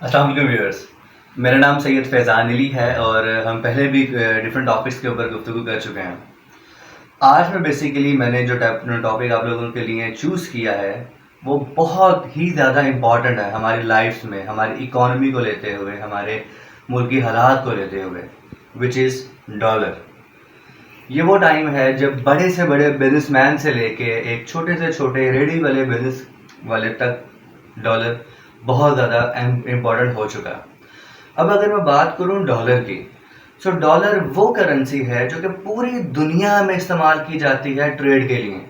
अस्सलाम वालेकुम व्यूअर्स। मेरा नाम सैयद फैज़ान अली है और हम पहले भी डिफरेंट टॉपिक्स के ऊपर गुफ्तगू कर चुके हैं। आज मैं बेसिकली मैंने जो टॉपिक आप लोगों के लिए चूज़ किया है वो बहुत ही ज़्यादा इम्पॉर्टेंट है हमारी लाइफ में, हमारी इकॉनमी को लेते हुए, हमारे मुल्की हालात को लेते हुए, विच इज़ डॉलर। ये वो टाइम है जब बड़े से बड़े बिजनेसमैन से लेके एक छोटे से छोटे रेडी वाले बिजनेस वाले तक डॉलर बहुत ज़्यादा इम्पोर्टेंट हो चुका है। अब अगर मैं बात करूं डॉलर की, तो डॉलर वो करेंसी है जो कि पूरी दुनिया में इस्तेमाल की जाती है ट्रेड के लिए।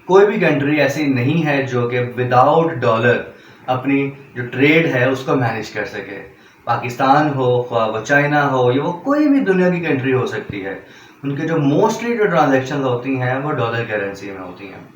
कोई भी कंट्री ऐसी नहीं है जो कि विदाउट डॉलर अपनी जो ट्रेड है उसको मैनेज कर सके। पाकिस्तान हो, ख्वाह वो चाइना हो, या वो कोई भी दुनिया की कंट्री हो सकती है, उनके जो मोस्टली जो ट्रांजेक्शन होती हैं वो डॉलर करेंसी में होती हैं।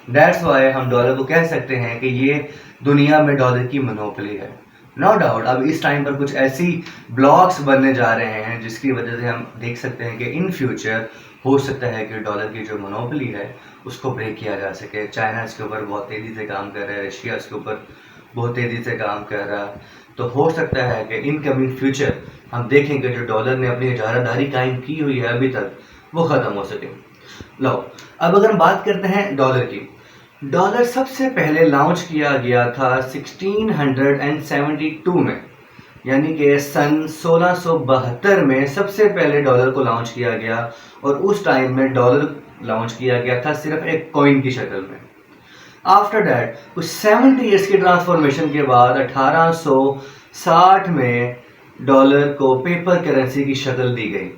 दैट्स वाई हम डॉलर को कह सकते हैं कि ये दुनिया में डॉलर की मोनोपोली है। नो डाउट अब इस टाइम पर कुछ ऐसी ब्लॉक्स बनने जा रहे हैं जिसकी वजह से हम देख सकते हैं कि इन फ्यूचर हो सकता है कि डॉलर की जो मोनोपोली है उसको ब्रेक किया जा सके। चाइना इसके ऊपर बहुत तेज़ी से काम कर रहा है, रशिया इसके ऊपर बहुत तेज़ी से काम कर रहा है। तो हो सकता है कि इन कमिंग फ्यूचर हम देखेंगे जो डॉलर ने अपनी इजारादारी कायम की हुई है अभी तक वो ख़त्म हो सके। लो, अब अगर हम बात करते हैं डॉलर की, डॉलर सबसे पहले लॉन्च किया गया था 1672 में, यानी कि सन 1672 में सबसे पहले डॉलर को लॉन्च किया गया। और उस टाइम में डॉलर लॉन्च किया गया था सिर्फ एक कॉइन की शक्ल में। आफ्टर दैट कुछ 70 ईयर्स की ट्रांसफॉर्मेशन के बाद 1860 में डॉलर को पेपर करेंसी की शक्ल दी गई।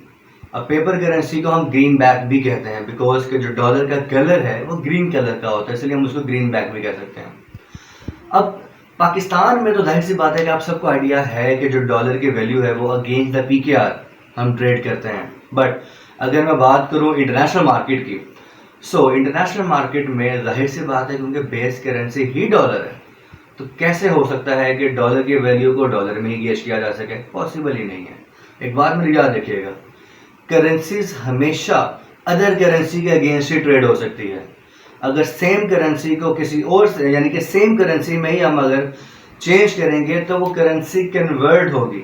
अब पेपर करेंसी को हम ग्रीन बैक भी कहते हैं बिकॉज के जो डॉलर का कलर है वो ग्रीन कलर का होता है, इसलिए हम उसको ग्रीन बैक भी कह सकते हैं। अब पाकिस्तान में तो जाहिर सी बात है कि आप सबको आइडिया है कि जो डॉलर की वैल्यू है वो अगेंस्ट द पीकेआर हम ट्रेड करते हैं। बट अगर मैं बात करूं इंटरनेशनल मार्केट की, सो इंटरनेशनल मार्केट में जाहिर सी बात है क्योंकि बेस करेंसी ही डॉलर है, तो कैसे हो सकता है कि डॉलर की वैल्यू को डॉलर में ही गेज किया जा सके? पॉसिबल ही नहीं है। एक बात मेरी याद रखिएगा, करेंसीज हमेशा अदर करेंसी के अगेंस्ट ही ट्रेड हो सकती है। अगर सेम करेंसी को किसी और से, यानी कि सेम करेंसी में ही हम अगर चेंज करेंगे तो वो करेंसी कन्वर्ट होगी,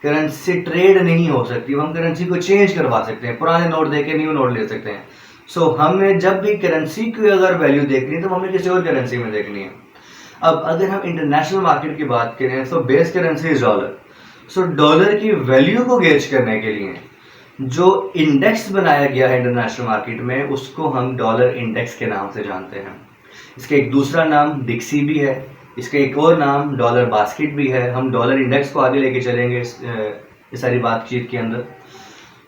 करेंसी ट्रेड नहीं हो सकती। हम करेंसी को चेंज करवा सकते हैं, पुराने नोट देके न्यू नोट ले सकते हैं। सो हमने जब भी करेंसी की अगर वैल्यू देखनी है तो हमें किसी और करेंसी में देखनी है। अब अगर हम इंटरनेशनल मार्केट की बात करें तो base currency is dollar. So dollar की वैल्यू को गेज करने के लिए जो इंडेक्स बनाया गया है इंटरनेशनल मार्केट में उसको हम डॉलर इंडेक्स के नाम से जानते हैं। इसका एक दूसरा नाम डिक्सी भी है, इसका एक और नाम डॉलर बास्केट भी है। हम डॉलर इंडेक्स को आगे लेके चलेंगे इस सारी बातचीत के अंदर।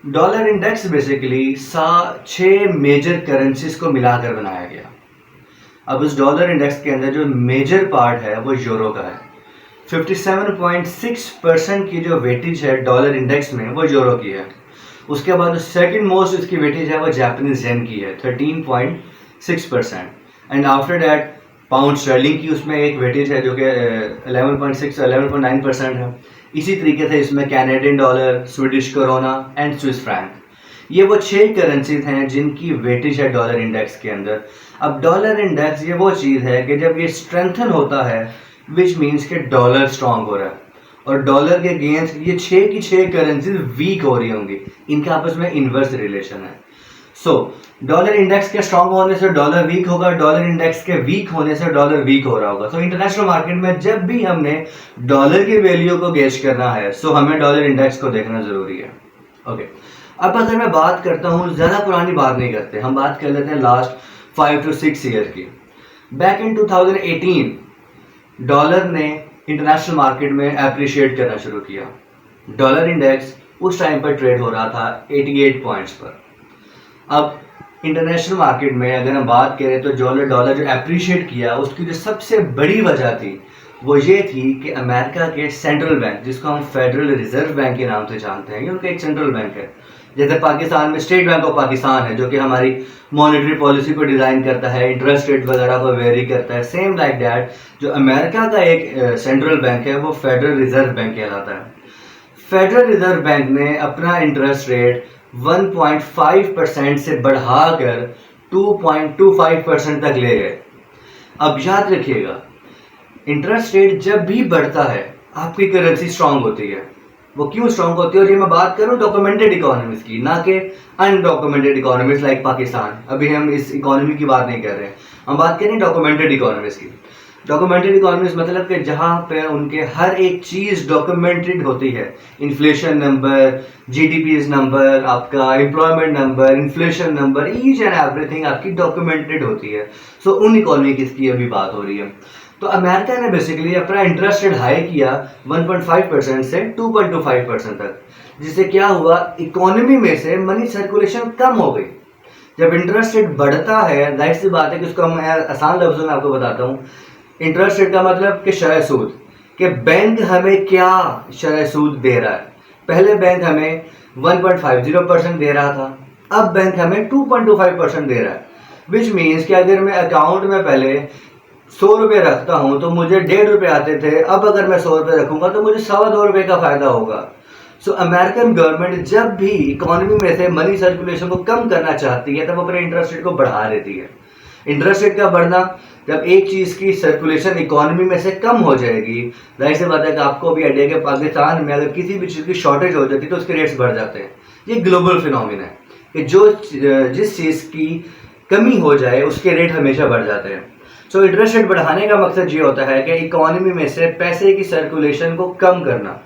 Dollar index basically 6 major currencies को मिलाकर बनाया गया। अब इस डॉलर इंडेक्स के अंदर जो मेजर पार्ट है वो यूरो का है। 57.6% की जो वेटेज है डॉलर इंडेक्स में वो यूरो की है। उसके बाद जो सेकंड मोस्ट इसकी वेटेज है वो जापानीज येन की है 13.6%। And after that pound sterling की उसमें एक वेटेज है जो कि 11.9% है। इसी तरीके से इसमें Canadian dollar, Swedish corona and Swiss franc, ये वो 6 करेंसीज हैं जिनकी वेटेज है डॉलर इंडेक्स के अंदर। अब डॉलर इंडेक्स ये वो चीज़ है कि जब ये स्ट्रेंथन होता है विच मीन्स के डॉलर स्ट्रांग हो रहा है, और डॉलर के अगेंस्ट ये 6 की 6 करेंसीज वीक हो रही होंगी। इनका आपस में इन्वर्स रिलेशन है। सो डॉलर इंडेक्स के स्ट्रांग होने से डॉलर वीक होगा, डॉलर इंडेक्स के वीक होने से डॉलर वीक हो रहा होगा। सो इंटरनेशनल मार्केट में जब भी हमने डॉलर की वैल्यू को गेज करना है सो हमें डॉलर इंडेक्स को देखना जरूरी है। ओके, अब अगर मैं बात करता हूँ, ज़्यादा पुरानी बात नहीं करते, हम बात कर लेते हैं लास्ट 5 to 6 ईयर की। बैक इन 2018 डॉलर ने इंटरनेशनल मार्केट में अप्रिशिएट करना शुरू किया। डॉलर इंडेक्स उस टाइम पर ट्रेड हो रहा था 88 पॉइंट्स पर। अब इंटरनेशनल मार्केट में अगर हम बात करें तो डॉलर जो अप्रिशिएट किया उसकी जो सबसे बड़ी वजह थी वो ये थी कि अमेरिका के सेंट्रल बैंक, जिसको हम फेडरल रिजर्व बैंक के नाम से जानते हैं, ये उनका एक सेंट्रल बैंक है। जैसे पाकिस्तान में स्टेट बैंक ऑफ पाकिस्तान है जो कि हमारी मॉनेटरी पॉलिसी को डिज़ाइन करता है, इंटरेस्ट रेट वगैरह को वेरी करता है। सेम लाइक दैट जो अमेरिका का एक सेंट्रल बैंक है वो फेडरल रिजर्व बैंक कहलाता है। फेडरल रिजर्व बैंक ने अपना इंटरेस्ट रेट 1.5% से बढ़ाकर 2.25% तक ले गए। अब याद रखिएगा, इंटरेस्ट रेट जब भी बढ़ता है आपकी करेंसी स्ट्रांग होती है। वो क्यों स्ट्रांग होती है? और ये मैं बात करूं डॉक्यूमेंटेड इकोनॉमीज की, ना कि अनडॉक्यूमेंटेड इकोनॉमीज लाइक पाकिस्तान। अभी हम इस इकोनॉमी की बात नहीं कर रहे हैं, हम बात कर रहे हैं डॉक्यूमेंटेड इकोनॉमीज की। डॉक्यूमेंटेड इकोनॉमीज मतलब कि जहां पे उनके हर एक चीज डॉक्यूमेंटेड होती है। इन्फ्लेशन नंबर, जीडीपी नंबर, आपका employment number, inflation number, each and everything आपकी डॉक्यूमेंटेड होती है। सो उन इकोनॉमी की अभी बात हो रही है। तो अमेरिका ने बेसिकली अपना इंटरेस्ट रेट हाई किया 1.5% से 2.25% तक, जिससे क्या हुआ, इकोनॉमी में से मनी सर्कुलेशन कम हो गई। जब इंटरेस्ट रेट बढ़ता है, जाहिर सी बात है कि उसको मैं आसान लफ्जों में आपको बताता हूँ। इंटरेस्ट रेट का मतलब कि शरह सूद, कि बैंक हमें क्या शरह सूद दे रहा है। पहले बैंक हमें 1.50% दे रहा था, अब बैंक हमें 2.25% दे रहा है। विच मीन्स कि अगर मैं अकाउंट में पहले 100 रुपये रखता हूं तो मुझे 1.5 रुपये आते थे, अब अगर मैं 100 रुपये रखूंगा तो मुझे 2.25 रुपये का फायदा होगा। सो अमेरिकन गवर्नमेंट जब भी इकोनॉमी में से मनी सर्कुलेशन को कम करना चाहती है तब अपने इंटरेस्ट रेट को बढ़ा देती है। इंटरेस्ट रेट का बढ़ना, जब एक चीज की सर्कुलेशन इकोनॉमी में से कम हो जाएगी, जाहिर सी बात है कि आपको भी आइडिया कि पाकिस्तान में अगर किसी भी चीज की शॉर्टेज हो जाती है तो उसके रेट्स बढ़ जाते हैं। ये ग्लोबल फिनोमिना है कि जिस चीज की कमी हो जाए उसके रेट हमेशा बढ़ जाते हैं। सो इंटरेस्ट रेट बढ़ाने का मकसद ये होता है कि इकोनॉमी में से पैसे की सर्कुलेशन को कम करना।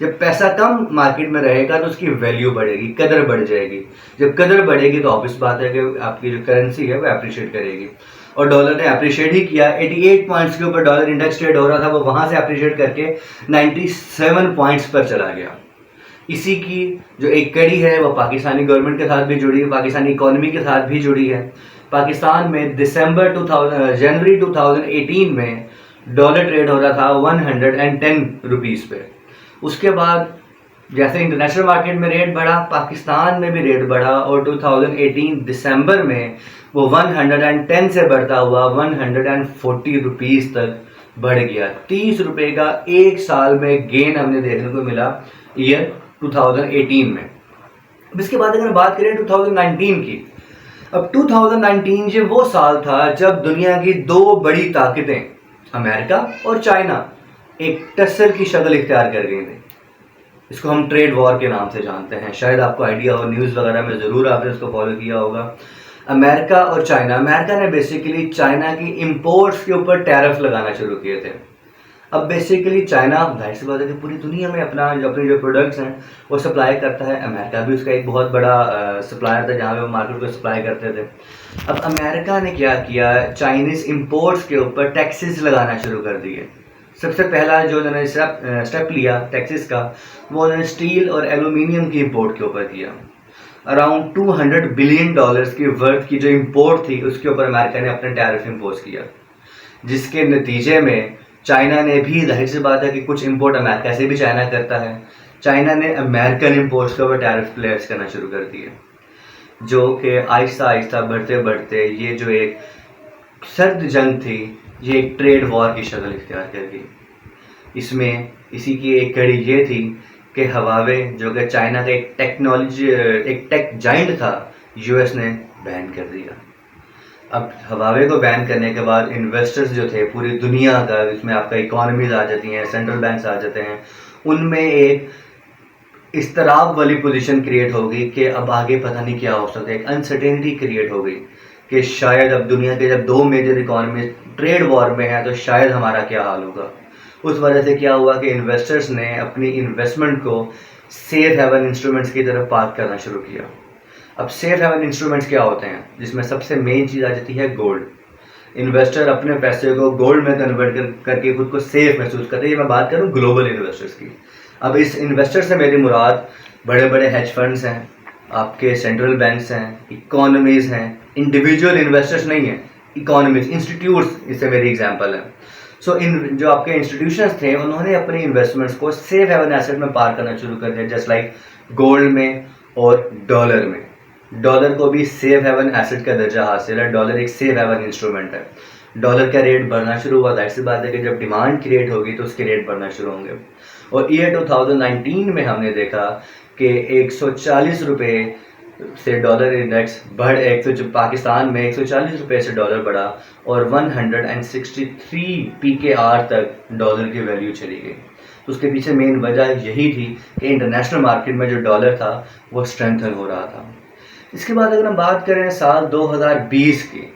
जब पैसा कम मार्केट में रहेगा तो उसकी वैल्यू बढ़ेगी, कदर बढ़ जाएगी। जब कदर बढ़ेगी तो ऑब्वियस बात है कि आपकी जो करेंसी है वो अप्रिशिएट करेगी। और डॉलर ने अप्रिशिएट ही किया। 88 पॉइंट्स के ऊपर डॉलर इंडेक्स ट्रेड हो रहा था, वो वहां से अप्रिशिएट करके 97 पॉइंट्स पर चला गया। इसी की जो एक कड़ी है वो पाकिस्तानी गवर्नमेंट के साथ भी जुड़ी है, पाकिस्तानी इकोनॉमी के साथ भी जुड़ी है। पाकिस्तान में जनवरी 2018 में डॉलर ट्रेड हो रहा था 110 रुपीज़ पे। उसके बाद जैसे इंटरनेशनल मार्केट में रेट बढ़ा, पाकिस्तान में भी रेट बढ़ा और 2018 दिसंबर में वो 110 से बढ़ता हुआ 140 रुपीज़ तक बढ़ गया। 30 रुपये का एक साल में गेन हमने देखने को मिला ईयर 2018 में। अब इसके बाद अगर बात करें 2019 की, अब 2019 ये वो साल था जब दुनिया की दो बड़ी ताकतें अमेरिका और चाइना एक टस्सर की शक्ल इख्तियार कर गई थी। इसको हम ट्रेड वॉर के नाम से जानते हैं, शायद आपको आइडिया हो, न्यूज़ वगैरह में ज़रूर आपने इसको फॉलो किया होगा। अमेरिका और चाइना, अमेरिका ने बेसिकली चाइना की इंपोर्ट्स के ऊपर टैरिफ लगाना शुरू किए थे। अब बेसिकली चाइना, जाहिर सी बात है कि पूरी दुनिया में अपने जो प्रोडक्ट्स हैं वो सप्लाई करता है। अमेरिका भी उसका एक बहुत बड़ा सप्लायर था जहाँ पे वो मार्केट को सप्लाई करते थे। अब अमेरिका ने क्या किया, चाइनीज़ इंपोर्ट्स के ऊपर टैक्सेस लगाना शुरू कर दिए। सबसे पहला जो उन्होंने स्टेप लिया टैक्सेस का, वो उन्होंने स्टील और एल्यूमिनियम की इंपोर्ट के ऊपर किया। अराउंड $200 बिलियन की वर्थ की जो इंपोर्ट थी उसके ऊपर अमेरिका ने अपना टैरिफ इम्पोज किया, जिसके नतीजे में चाइना ने भी, जाहिर सी बात है कि कुछ इंपोर्ट अमेरिका से भी चाइना करता है, चाइना ने अमेरिकन इंपोर्ट्स के ऊपर टैरिफ प्लेस करना शुरू कर दिए, जो कि आहिस्ता आहिस्ता बढ़ते बढ़ते ये जो एक सर्द जंग थी ये एक ट्रेड वॉर की शक्ल इख्तियार कर गई। इसमें इसी की एक कड़ी ये थी कि हवावे, जो कि चाइना का एक टेक जाइंट था, यूएस ने बैन कर दिया। अब हवावे को बैन करने के बाद इन्वेस्टर्स जो थे पूरी दुनिया का, इसमें आपका इकोनॉमीज आ जाती हैं, सेंट्रल बैंक्स आ जाते हैं, उनमें एक इस्तराब वाली पोजीशन क्रिएट हो गई कि अब आगे पता नहीं क्या हो सकता है। एक अनसर्टेनिटी क्रिएट हो गई कि शायद अब दुनिया के जब दो मेजर इकोनॉमी ट्रेड वॉर में है तो शायद हमारा क्या हाल होगा। उस वजह से क्या हुआ कि इन्वेस्टर्स ने अपनी इन्वेस्टमेंट को सेफ हेवन इंस्ट्रूमेंट्स की तरफ पार्क करना शुरू किया। अब सेफ हेवन इंस्ट्रूमेंट्स क्या होते हैं, जिसमें सबसे मेन चीज़ आ जाती है गोल्ड। इन्वेस्टर अपने पैसे को गोल्ड में कन्वर्ट करके खुद को सेफ महसूस करते हैं। ये मैं बात करूँ ग्लोबल इन्वेस्टर्स की। अब इस इन्वेस्टर से मेरी मुराद बड़े बड़े हेज फंड्स हैं, आपके सेंट्रल बैंक्स हैं, इकोनॉमीज हैं, इंडिविजुअल इन्वेस्टर्स नहीं हैं, इकोनॉमीज, इंस्टीट्यूट्स, इससे मेरी एग्जांपल है। सो इन जो आपके इंस्टीट्यूशंस थे उन्होंने अपनी इन्वेस्टमेंट्स को सेफ हेवन एसेट में पार करना शुरू कर दिया, जस्ट लाइक गोल्ड में और डॉलर में। डॉलर को भी सेफ हेवन एसेट का दर्जा हासिल है। डॉलर एक सेफ हेवन इंस्ट्रूमेंट है। डॉलर का रेट बढ़ना शुरू हुआ, जाहिर सी बात है कि जब डिमांड क्रिएट होगी तो उसके रेट बढ़ना शुरू होंगे। और ईयर 2019 में हमने देखा कि 140 रुपये से डॉलर इंडेक्स पाकिस्तान में 140 रुपये से डॉलर बढ़ा और 163 PKR तक डॉलर की वैल्यू चली गई। तो उसके पीछे मेन वजह यही थी कि इंटरनेशनल मार्केट में जो डॉलर था वो स्ट्रेंथन हो रहा था। इसके बाद अगर हम बात करें साल 2020 की,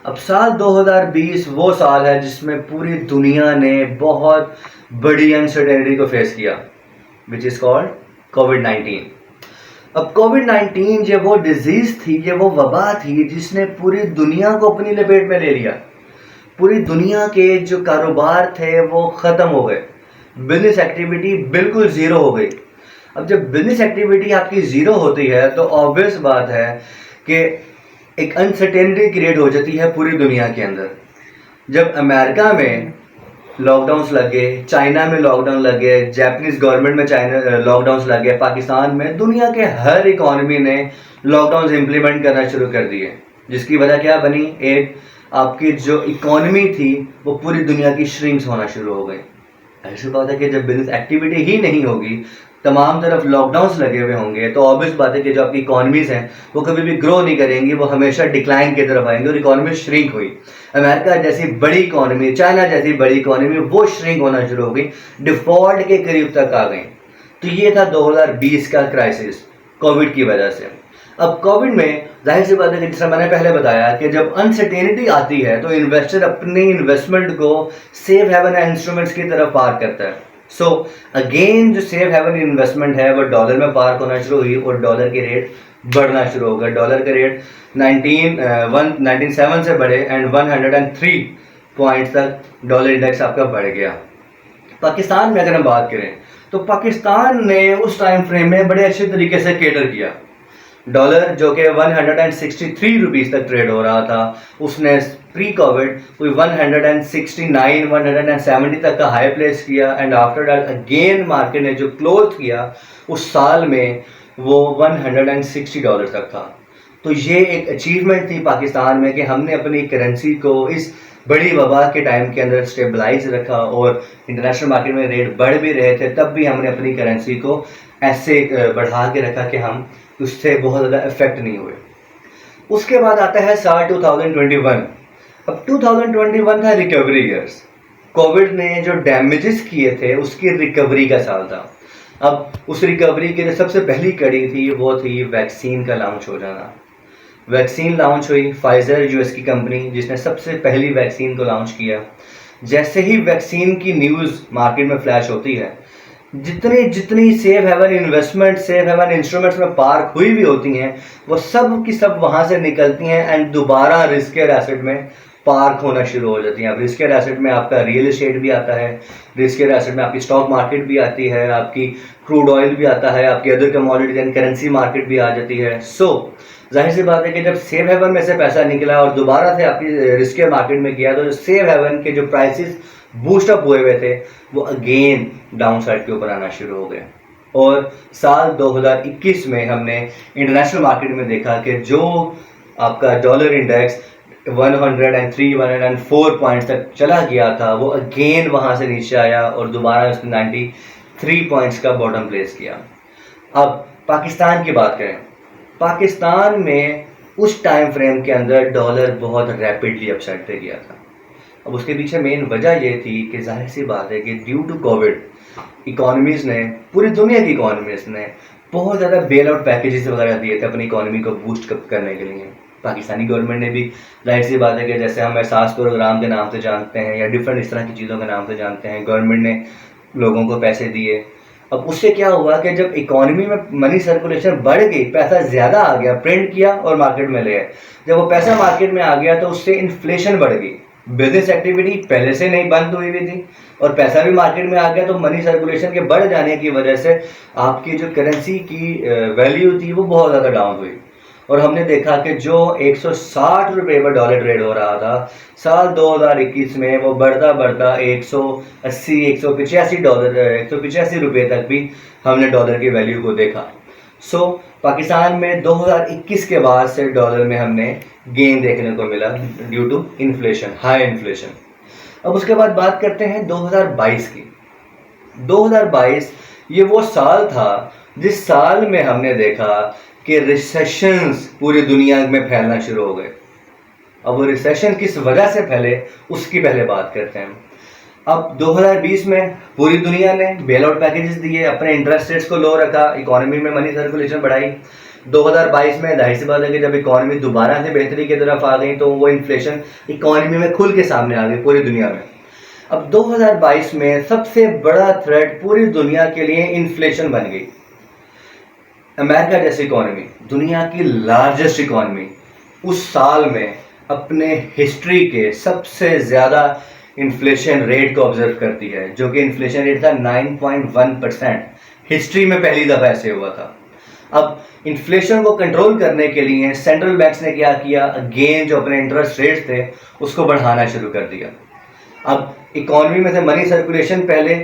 अब साल 2020 वो साल है जिसमें पूरी दुनिया ने बहुत बड़ी अनसर्टेनिटी को फेस किया, विच इज़ कॉल्ड कोविड-19। अब कोविड-19 ये वो डिजीज़ थी, ये वो वबा थी जिसने पूरी दुनिया को अपनी लपेट में ले लिया। पूरी दुनिया के जो कारोबार थे वो ख़त्म हो गए, बिजनेस एक्टिविटी बिल्कुल ज़ीरो हो गई। अब जब बिजनेस एक्टिविटी आपकी ज़ीरो होती है तो ऑब्वियस बात है कि एक अनसर्टेनिटी क्रिएट हो जाती है पूरी दुनिया के अंदर। जब अमेरिका में लॉकडाउन्स लगे, चाइना में लॉकडाउन लगे, जापानीज गवर्नमेंट में चाइना लॉकडाउन्स लगे, पाकिस्तान में, दुनिया के हर इकोनॉमी ने लॉकडाउन्स इम्प्लीमेंट करना शुरू कर दिए, जिसकी वजह क्या बनी, एक आपकी जो इकोनॉमी थी वो पूरी दुनिया की श्रिंक्स होना शुरू हो गई। ऐसी बात है कि जब बिजनेस एक्टिविटी ही नहीं होगी, तमाम तरफ लॉकडाउन्स लगे हुए होंगे, तो ऑब्वियस बात है कि जो आपकी इकोनॉमीज हैं वो कभी भी ग्रो नहीं करेंगी, वो हमेशा डिक्लाइन की तरफ आएंगे और इकोनॉमी श्रिंक हुई। अमेरिका जैसी बड़ी इकोनॉमी, चाइना जैसी बड़ी इकोनॉमी, वो श्रिंक होना शुरू हो गई, डिफॉल्ट के करीब तक आ गई। तो ये था 2020 का क्राइसिस कोविड की वजह से। अब कोविड में जाहिर सी बात है कि जैसा मैंने पहले बताया कि जब अनसर्टेनिटी आती है तो इन्वेस्टर अपनी इन्वेस्टमेंट को सेफ हेवन इंस्ट्रूमेंट्स की तरफ पार्क करता है। सो अगेन जो सेफ हेवन इन्वेस्टमेंट है वो डॉलर में पार्क होना शुरू हुई और डॉलर के रेट बढ़ना शुरू हो गए। डॉलर के रेट 1907 से बढ़े एंड 103 पॉइंट्स तक डॉलर इंडेक्स आपका बढ़ गया। पाकिस्तान में अगर हम बात करें तो पाकिस्तान ने उस टाइम फ्रेम में बड़े अच्छे तरीके से केटर किया। डॉलर जो कि 163 रुपीज़ तक ट्रेड हो रहा था, उसने प्री कोविड कोई 169 170 तक का हाई प्लेस किया and after that again market ने जो क्लोज किया उस साल में वो $160 तक था। तो ये एक अचीवमेंट थी पाकिस्तान में कि हमने अपनी करेंसी को इस बड़ी वबा के टाइम के अंदर स्टेबलाइज रखा और इंटरनेशनल मार्केट में रेट बढ़ भी रहे थे, तब भी हमने अपनी करेंसी को ऐसे बढ़ा के रखा कि हम उससे बहुत ज़्यादा इफेक्ट नहीं हुए। उसके बाद आता है साल 2021। अब 2021 था रिकवरी ईयर्स। कोविड ने जो डैमेजेस किए थे उसकी रिकवरी का साल था। अब उस रिकवरी की जो सबसे पहली कड़ी थी वो थी वैक्सीन का लॉन्च हो जाना। वैक्सीन लॉन्च हुई, फाइजर यूएस की कंपनी जिसने सबसे पहली वैक्सीन को लॉन्च किया। जैसे ही वैक्सीन की न्यूज़ मार्केट में फ्लैश होती है, जितनी safe haven investment, safe haven instruments में पार्क हुई भी होती हैं, वो सब की सब वहाँ से निकलती हैं एंड दोबारा रिस्कियर एसेट में पार्क होना शुरू हो जाती हैं। अब रिस्कियर एसेट में आपका रियल एस्टेट भी आता है, रिस्कियर एसेट में आपकी स्टॉक मार्केट भी आती है, आपकी क्रूड ऑयल भी आता है, आपकी other commodities and currency market भी आ जाती है। सो जाहिर सी बात है कि जब सेफ हेवन में से पैसा निकला और दोबारा से आपकी रिस्कियर मार्केट में गया, तो जो सेफ हेवन के जो प्राइसेस बूस्टअप हुए हुए थे वो अगेन डाउन साइड के ऊपर आना शुरू हो गए। और साल 2021 में हमने इंटरनेशनल मार्केट में देखा कि जो आपका डॉलर इंडेक्स 103 104 पॉइंट्स तक चला गया था, वो अगेन वहाँ से नीचे आया और दोबारा उसने 93 पॉइंट्स का बॉटम प्लेस किया। अब पाकिस्तान की बात करें, पाकिस्तान में उस टाइम फ्रेम के अंदर डॉलर बहुत रैपिडली अपसाइड पे गया था। अब उसके पीछे मेन वजह ये थी कि जाहिर सी बात है कि ड्यू टू कोविड इकोनॉमीज़ ने, पूरी दुनिया की इकोनॉमीज़ ने बहुत ज़्यादा बेल आउट पैकेजेस वगैरह दिए थे अपनी इकोनॉमी को बूस्ट करने के लिए। पाकिस्तानी गवर्नमेंट ने भी, जाहिर सी बात है कि जैसे हम एहसास प्रोग्राम के नाम से जानते हैं या डिफरेंट इस तरह की चीज़ों के नाम से जानते हैं, गवर्नमेंट ने लोगों को पैसे दिए। अब उससे क्या हुआ कि जब इकोनॉमी में मनी सर्कुलेशन बढ़ गई, पैसा ज़्यादा आ गया, प्रिंट किया और मार्केट में ले आए। जब वो पैसा मार्केट में आ गया तो उससे इन्फ्लेशन बढ़ गई। बिजनेस एक्टिविटी पहले से नहीं बंद हुई हुई थी और पैसा भी मार्केट में आ गया, तो मनी सर्कुलेशन के बढ़ जाने की वजह से आपकी जो करेंसी की वैल्यू थी वो बहुत ज़्यादा डाउन हुई। और हमने देखा कि जो 160 रुपये पर डॉलर ट्रेड हो रहा था, साल 2021 में वो बढ़ता बढ़ता 180 185 रुपये तक भी हमने डॉलर की वैल्यू को देखा। सो पाकिस्तान में 2021 के बाद से डॉलर में हमने गेन देखने को मिला due to inflation, high inflation. अब उसके बाद बात करते हैं 2022 की। 2022 ये वो साल था जिस साल में हमने देखा कि रिसेशंस पूरी दुनिया में फैलना शुरू हो गए। अब वो रिसेशन किस वजह से फैले उसकी पहले बात करते हैं। अब 2020 में पूरी दुनिया ने बेल आउट पैकेजेस दिए, अपने इंटरेस्ट रेट्स को लो रखा, इकोनॉमी में मनी सर्कुलेशन बढ़ाई। 2022 में जाहिर सी बात है कि जब इकोनॉमी दोबारा से बेहतरी की तरफ आ गई तो वो इन्फ्लेशन इकोनॉमी में खुल के सामने आ गई पूरी दुनिया में। अब 2022 में सबसे बड़ा थ्रेट पूरी दुनिया के लिए इन्फ्लेशन बन गई। अमेरिका जैसी इकोनॉमी, दुनिया की लार्जेस्ट इकोनॉमी, उस साल में अपने हिस्ट्री के सबसे ज़्यादा इन्फ्लेशन रेट को ऑब्जर्व करती है, जो कि इन्फ्लेशन रेट था 9.1%। हिस्ट्री में पहली दफ़ा ऐसे हुआ था। अब इन्फ्लेशन को कंट्रोल करने के लिए सेंट्रल बैंक्स ने क्या किया, अगेन जो अपने इंटरेस्ट रेट्स थे उसको बढ़ाना शुरू कर दिया। अब इकोनॉमी में से मनी सर्कुलेशन पहले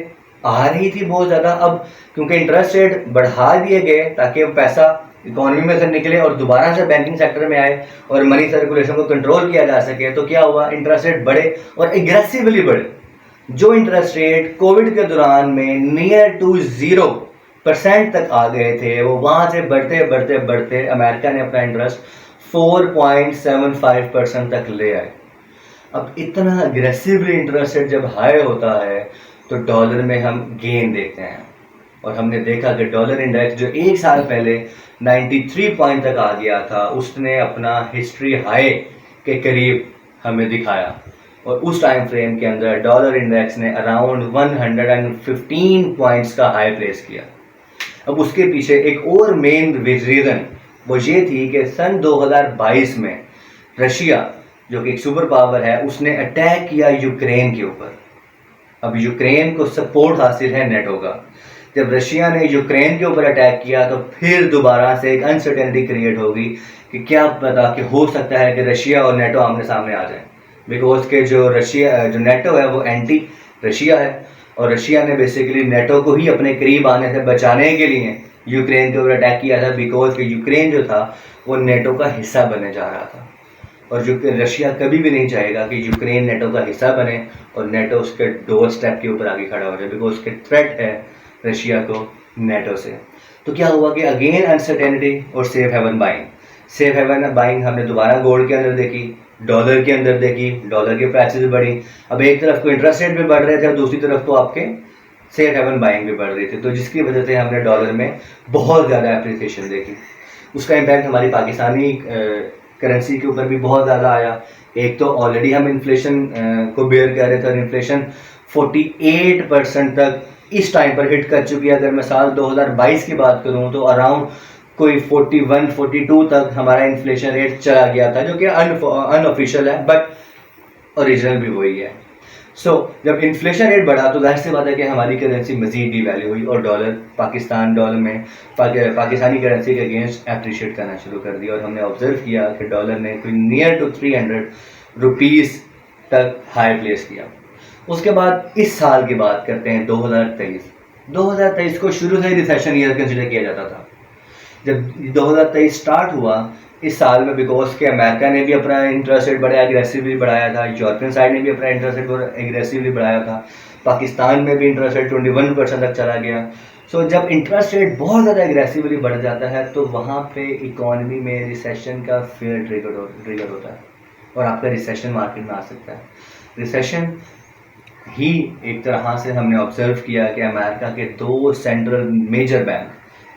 आ रही थी बहुत ज़्यादा, अब क्योंकि इंटरेस्ट रेट बढ़ा दिए गए ताकि वो पैसा इकोनॉमी में से निकले और दोबारा से बैंकिंग सेक्टर में आए और मनी सर्कुलेशन को कंट्रोल किया जा सके, तो क्या हुआ, इंटरेस्ट रेट बढ़े और एग्रेसिवली बढ़े। जो इंटरेस्ट रेट कोविड के दौरान में नियर टू 0% तक आ गए थे, वो वहाँ से बढ़ते बढ़ते बढ़ते अमेरिका ने अपना इंटरेस्ट 4.75% तक ले आए। अब इतना अग्रेसिवली इंटरेस्ट रेट जब हाई होता है तो डॉलर में हम गेन देखते हैं, और हमने देखा कि डॉलर इंडेक्स जो एक साल पहले 93 पॉइंट तक आ गया था, उसने अपना हिस्ट्री हाई के करीब हमें दिखाया, और उस टाइम फ्रेम के अंदर डॉलर इंडेक्स ने अराउंड 115 पॉइंट्स का हाई प्लेस किया। अब उसके पीछे एक और मेन रीज़न वो ये थी कि सन 2022 में रशिया जो कि एक सुपर पावर है, उसने अटैक किया यूक्रेन के ऊपर। अब यूक्रेन को सपोर्ट हासिल है नेटो का। जब रशिया ने यूक्रेन के ऊपर अटैक किया तो फिर दोबारा से एक अनसर्टेनिटी क्रिएट होगी कि क्या पता कि हो सकता है कि रशिया और नेटो आमने सामने आ जाए, बिकॉज के जो नेटो है वो एंटी रशिया है, और रशिया ने बेसिकली नेटो को ही अपने करीब आने से बचाने के लिए यूक्रेन के ऊपर अटैक किया था, बिकॉज कि यूक्रेन जो था वो नेटो का हिस्सा बनने जा रहा था, और जो रशिया कभी भी नहीं चाहेगा कि यूक्रेन नेटो का हिस्सा बने और नेटो उसके डोर स्टेप के ऊपर आगे खड़ा हो जाए, बिकॉज उसके थ्रेट है रशिया को नेटो से। तो क्या हुआ कि अगेन अनसर्टेनिटी और सेफ हेवन बाइंग हमने दोबारा गोल्ड के अंदर देखी, डॉलर के अंदर देखी, डॉलर के प्राइसेस बढ़ी। अब एक तरफ तो इंटरेस्ट रेट भी बढ़ रहे थे और दूसरी तरफ तो आपके सेफ हेवन बाइंग भी बढ़ रही थी, तो जिसकी वजह से हमने डॉलर में बहुत ज़्यादा एप्रिसिएशन देखी। उसका इम्पैक्ट हमारी पाकिस्तानी करेंसी के ऊपर भी बहुत ज़्यादा आया। एक तो ऑलरेडी हम इन्फ्लेशन को बेयर कर रहे थे और इन्फ्लेशन 48% तक इस टाइम पर हिट कर चुकी है। अगर मैं साल 2022 की बात करूं तो अराउंड कोई 41-42 तक हमारा इन्फ्लेशन रेट चला गया था, जो कि अनऑफिशियल है बट ओरिजिनल भी वही है। जब इन्फ्लेशन रेट बढ़ा तो जाहिर सी बात है कि हमारी करेंसी मजीद डिवैल्यू हुई और पाकिस्तानी करेंसी के अगेंस्ट अप्रिशिएट करना शुरू कर दिया, और हमने ऑब्जर्व किया कि डॉलर ने कोई नियर टू 300 रुपीज़ तक हाई प्लेस किया। उसके बाद इस साल की बात करते हैं 2023 को शुरू से ही रिसेशन ईयर कंसिडर किया जाता था। जब 2023 स्टार्ट हुआ इस साल में, बिकॉज के अमेरिका ने भी अपना इंटरेस्ट रेट बड़ा एग्रेसिवली बढ़ाया था, यूरोपियन साइड ने भी अपना इंटरेस्ट रेट एग्रेसिवली बढ़ाया था, पाकिस्तान में भी इंटरेस्ट रेट 21% तक चला गया। जब इंटरेस्ट रेट बहुत ज़्यादा एग्रेसिवली बढ़ जाता है तो वहाँ पे इकोनॉमी में रिसेशन का फेयर ट्रिगर होता है और आपका रिसेशन मार्केट में आ सकता है। रिसेशन ही एक तरह से हमने ऑब्जर्व किया कि अमेरिका के 2 सेंट्रल मेजर बैंक,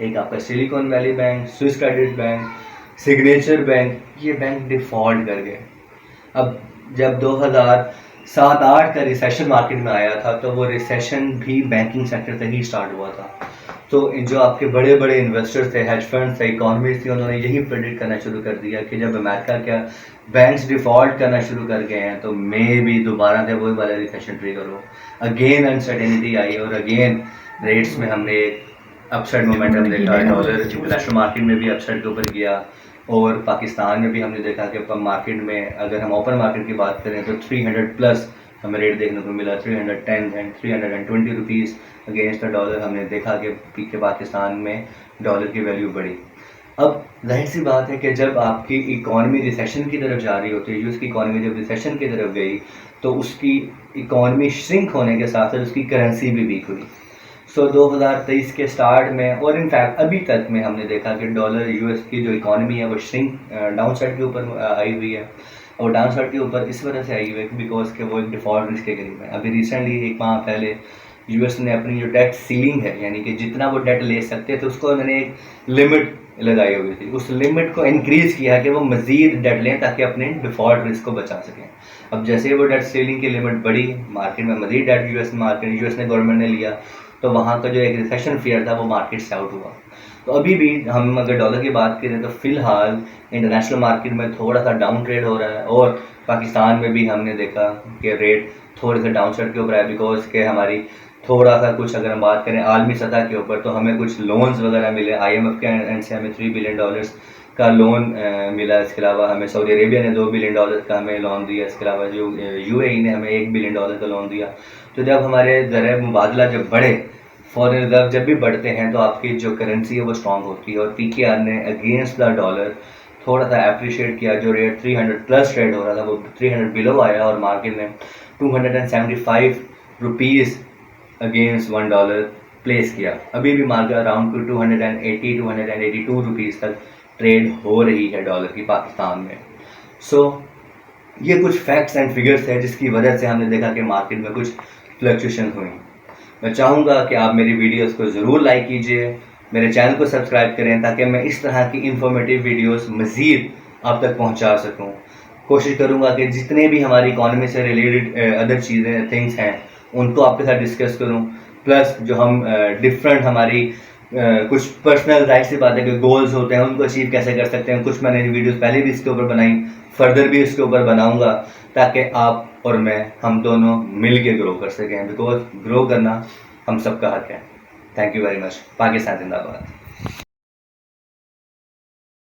एक आपका silicon valley bank, Swiss credit bank, signature bank, ये बैंक डिफ़ॉल्ट कर गए। अब जब 2007-8 का रिसेशन मार्केट में आया था तो वो रिसेशन भी बैंकिंग सेक्टर से ही स्टार्ट हुआ था। तो जो आपके बड़े बड़े इन्वेस्टर्स थे, हेज फंड्स थे, इकोनॉमिस्ट थे, उन्होंने यही प्रेडिक्ट करना शुरू कर दिया कि जब अमेरिका क्या बैंक्स डिफ़ॉल्ट करना शुरू कर गए हैं तो मे भी दोबारा से वही वाला रिसेशन ट्रिगर हो। अगेन अनसर्टेनिटी आई और अगेन रेट्स में हमने अपसाइड मोमेंटम देखा। डॉलर इंटरनेशनल मार्केट में भी अपसाइड के ऊपर गया और पाकिस्तान में भी हमने देखा कि मार्केट में अगर हम ओपन मार्केट की बात करें तो 300+ हमें रेट देखने को मिला। 310 and 320 rupees against the dollar हमने देखा कि पाकिस्तान में डॉलर की वैल्यू बढ़ी। अब जाहिर सी बात है कि जब आपकी इकॉनमी रिसेशन की तरफ जा रही होती है, यूएस की इकॉनमी जब रिसेशन की तरफ गई तो उसकी इकॉनमी श्रिंक होने के साथ साथ उसकी करेंसी भी वीक हुई। 2023 के स्टार्ट में और इनफैक्ट अभी तक में हमने देखा कि डॉलर यूएस की जो इकॉनमी है वो श्रिंक डाउन साइड के ऊपर आई हुई है। और डाउन साइड के ऊपर इस वजह से आई हुई है बिकॉज के वो एक डिफॉल्ट रिस्क के करीब है। अभी रिसेंटली एक माह पहले यूएस ने अपनी जो डेट सीलिंग है, यानी कि जितना वो डेट ले सकते थे उसको उन्होंने एक लिमिट लगाई हुई थी, उस लिमिट को इंक्रीज किया कि वो मजीद डेट लें ताकि अपने डिफॉल्ट रिस्क को बचा सकें। अब जैसे वो डेट सीलिंग की लिमिट बढ़ी, मार्केट में मजीद डेट यूएस ने गवर्नमेंट ने लिया, तो वहाँ का जो एक रिसेशन फियर था वो मार्केट से आउट हुआ। तो अभी भी हम अगर डॉलर की बात करें तो फिलहाल इंटरनेशनल मार्केट में थोड़ा सा डाउन ट्रेड हो रहा है, और पाकिस्तान में भी हमने देखा कि रेट थोड़े से डाउन साइड के ऊपर है बिकॉज के हमारी थोड़ा सा कुछ अगर हम बात करें आलमी सतह के ऊपर तो हमें कुछ लोन्स वगैरह मिले IMF के एंड से हमें $3 बिलियन का लोन मिला। इसके अलावा हमें सऊदी अरेबिया ने $2 बिलियन का हमें लोन दिया। इसके अलावा जो UAE ने हमें $1 बिलियन का लोन दिया। तो जब हमारे ज़र मुबादला जब बढ़े, फॉरेन रिजर्व जब भी बढ़ते हैं तो आपकी जो करेंसी है वो स्ट्रॉन्ग होती है, और PKR ने अगेंस्ट द डॉलर थोड़ा सा अप्रिशिएट किया। जो रेट 300 प्लस ट्रेड हो रहा था वो 300 बिलो आया, और मार्केट ने 275 रुपीज़ अगेंस्ट $1 प्लेस किया। अभी भी मार्केट अराउंड 282 रुपीज़ तक ट्रेड हो रही है डॉलर की पाकिस्तान में। सो ये कुछ फैक्ट्स एंड फिगर्स हैं जिसकी वजह से हमने देखा कि मार्केट में कुछ फ्लक्चुएशन हुई। मैं चाहूँगा कि आप मेरी वीडियोस को ज़रूर लाइक कीजिए, मेरे चैनल को सब्सक्राइब करें ताकि मैं इस तरह की इंफॉर्मेटिव वीडियोस मज़ीद आप तक पहुँचा सकूँ। कोशिश करूँगा कि जितने भी हमारी इकॉनमी से रिलेटेड अदर चीज़ें थिंग्स हैं उनको आपके साथ डिस्कस करूं, प्लस जो हम डिफरेंट हमारी कुछ पर्सनल जाहिर सी बात है कि गोल्स होते हैं उनको अचीव कैसे कर सकते हैं। कुछ मैंने वीडियोस पहले भी इसके ऊपर बनाई, फर्दर भी इसके ऊपर बनाऊंगा ताकि आप और मैं हम दोनों मिल के ग्रो कर सकें, बिकॉज ग्रो करना हम सबका हक है। Thank you very much. Pakistan जिंदाबाद।